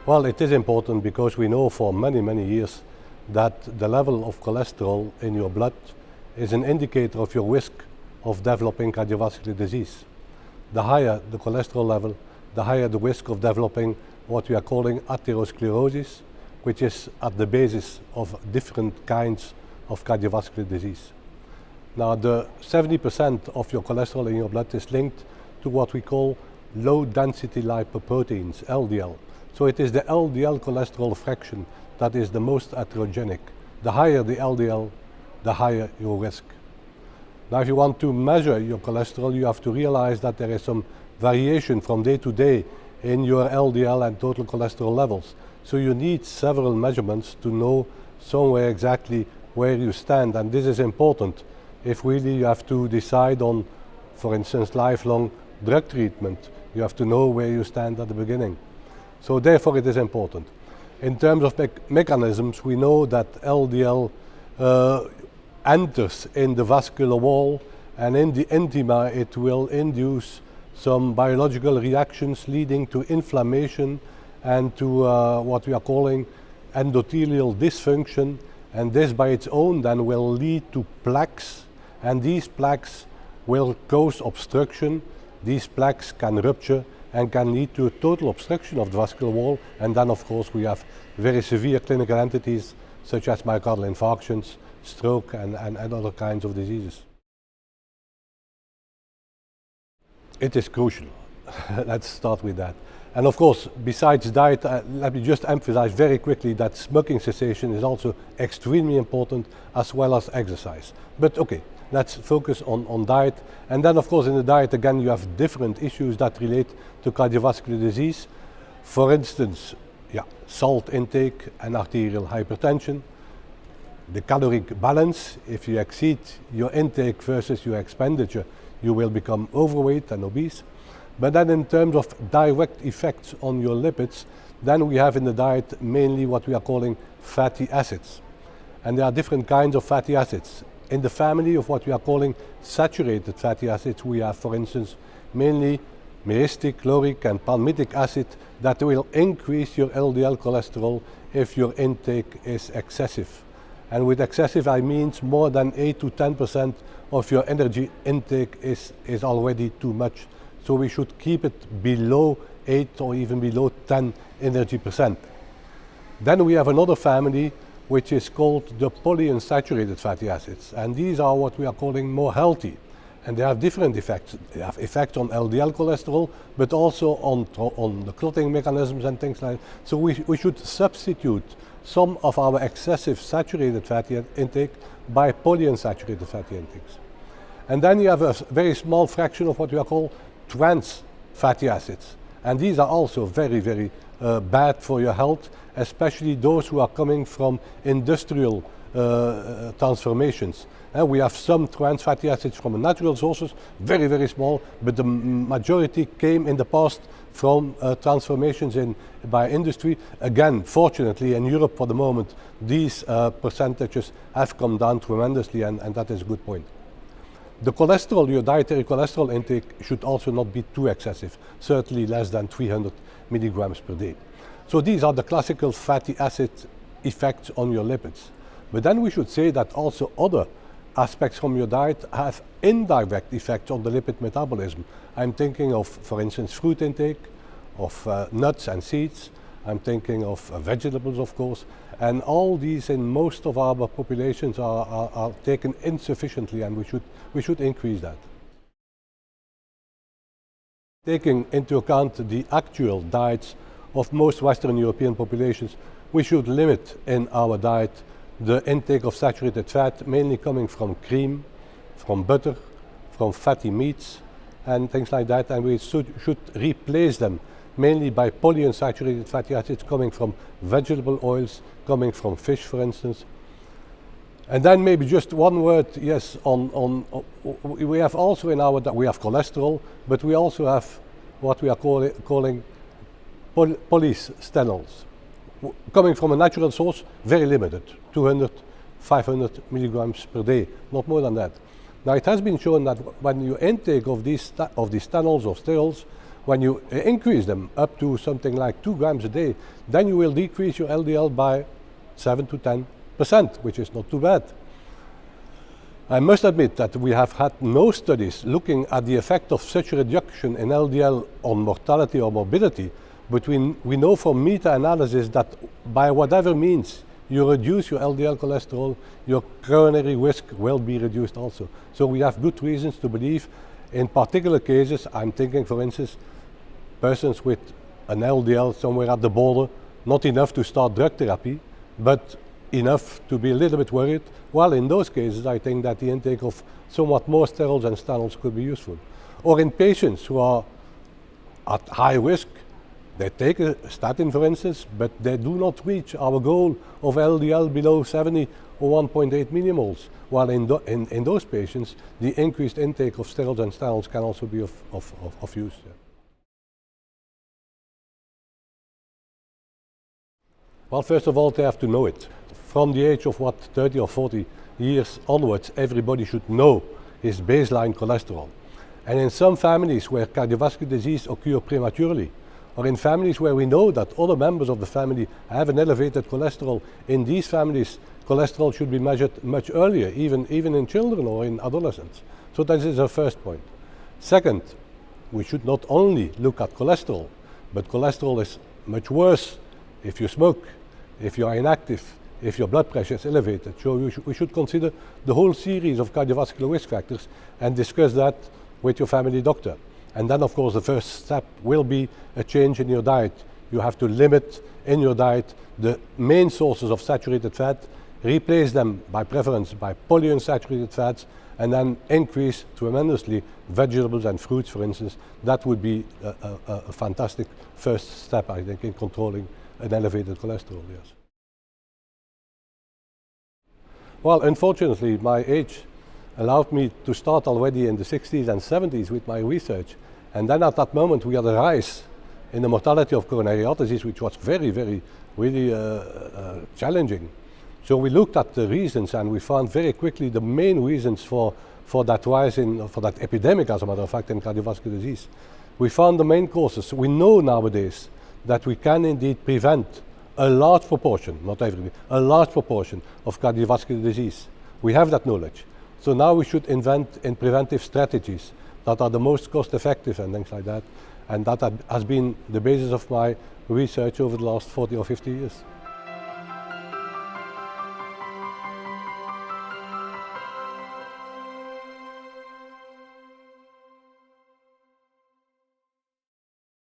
Well, it is important because we know for many, many years that the level of cholesterol in your blood is an indicator of your risk of developing cardiovascular disease. The higher the cholesterol level, the higher the risk of developing what we are calling atherosclerosis, which is at the basis of different kinds of cardiovascular disease. Now, the 70% of your cholesterol in your blood is linked to what we call low density lipoproteins, LDL. So it is the LDL cholesterol fraction that is the most atherogenic. The higher the LDL, the higher your risk. Now, if you want to measure your cholesterol, you have to realize that there is some variation from day to day in your LDL and total cholesterol levels. So you need several measurements to know somewhere exactly where you stand, and this is important if really you have to decide on, for instance, lifelong drug treatment. You have to know where you stand at the beginning. So therefore it is important. In terms of mechanisms, we know that LDL enters in the vascular wall, and in the intima it will induce some biological reactions leading to inflammation and to what we are calling endothelial dysfunction, and this by its own then will lead to plaques, and these plaques will cause obstruction. These plaques can rupture and can lead to a total obstruction of the vascular wall, and then of course we have very severe clinical entities such as myocardial infarctions, stroke and other kinds of diseases. It is crucial. Let's start with that. And of course, besides diet, let me just emphasize very quickly that smoking cessation is also extremely important, as well as exercise. But okay, let's focus on diet. And then of course in the diet again you have different issues that relate to cardiovascular disease. For instance, salt intake and arterial hypertension. The caloric balance, if you exceed your intake versus your expenditure, you will become overweight and obese. But then in terms of direct effects on your lipids, then we have in the diet mainly what we are calling fatty acids. And there are different kinds of fatty acids. In the family of what we are calling saturated fatty acids, we have, for instance, mainly myristic, lauric and palmitic acid that will increase your LDL cholesterol if your intake is excessive. And with excessive, I mean more than 8 to 10% of your energy intake is already too much. So we should keep it below 8 or even below 10 energy percent. Then we have another family which is called the polyunsaturated fatty acids. And these are what we are calling more healthy. And they have different effects. They have effects on LDL cholesterol, but also on the clotting mechanisms and things like that. So we should substitute some of our excessive saturated fatty intake by polyunsaturated fatty intakes. And then you have a very small fraction of what we are called trans fatty acids. And these are also very, very bad for your health, especially those who are coming from industrial transformations. We have some trans fatty acids from natural sources, very, very small, but the majority came in the past from transformations by industry. Again, fortunately in Europe for the moment, these percentages have come down tremendously, and that is a good point. The cholesterol, your dietary cholesterol intake should also not be too excessive, certainly less than 300 milligrams per day. So these are the classical fatty acid effects on your lipids. But then we should say that also other aspects from your diet have indirect effects on the lipid metabolism. I'm thinking of, for instance, fruit intake, of nuts and seeds. I'm thinking of vegetables, of course. And all these in most of our populations are taken insufficiently, and we should increase that. Taking into account the actual diets of most Western European populations, we should limit in our diet the intake of saturated fat, mainly coming from cream, from butter, from fatty meats and things like that, and we should replace them mainly by polyunsaturated fatty acids coming from vegetable oils, coming from fish, for instance. And then maybe just one word, yes, we have also in our diet, we have cholesterol, but we also have what we are calling polystenols. Coming from a natural source, very limited, 200, 500 milligrams per day, not more than that. Now it has been shown that when you intake of these stenols or sterols, When you increase them up to something like 2 grams a day, then you will decrease your LDL by 7 to 10%, which is not too bad. I must admit that we have had no studies looking at the effect of such a reduction in LDL on mortality or morbidity, but we know from meta-analysis that by whatever means you reduce your LDL cholesterol, your coronary risk will be reduced also. So we have good reasons to believe in particular cases, I'm thinking for instance, persons with an LDL somewhere at the border, not enough to start drug therapy, but enough to be a little bit worried. Well, in those cases, I think that the intake of somewhat more sterols and stanols could be useful. Or in patients who are at high risk, they take a statin, for instance, but they do not reach our goal of LDL below 70 or 1.8 millimoles. While in those patients, the increased intake of steroids and stanols can also be of use. Yeah. Well, first of all, they have to know it. From the age of 30 or 40 years onwards, everybody should know his baseline cholesterol. And in some families where cardiovascular disease occurs prematurely, or in families where we know that other members of the family have an elevated cholesterol, in these families, cholesterol should be measured much earlier, even in children or in adolescents. So that is our first point. Second, we should not only look at cholesterol, but cholesterol is much worse if you smoke, if you are inactive, if your blood pressure is elevated. So we should consider the whole series of cardiovascular risk factors and discuss that with your family doctor. And then, of course, the first step will be a change in your diet. You have to limit in your diet the main sources of saturated fat, replace them by preference by polyunsaturated fats, and then increase tremendously vegetables and fruits, for instance. That would be a fantastic first step, I think, in controlling an elevated cholesterol, yes. Well, unfortunately, my age allowed me to start already in the 60s and 70s with my research. And then at that moment, we had a rise in the mortality of coronary heart disease, which was really challenging. So we looked at the reasons, and we found very quickly the main reasons for that rise, for that epidemic, as a matter of fact, in cardiovascular disease. We found the main causes. We know nowadays that we can indeed prevent a large proportion, not everything, a large proportion of cardiovascular disease. We have that knowledge. So now we should invent in preventive strategies that are the most cost effective and things like that. And that has been the basis of my research over the last 40 or 50 years.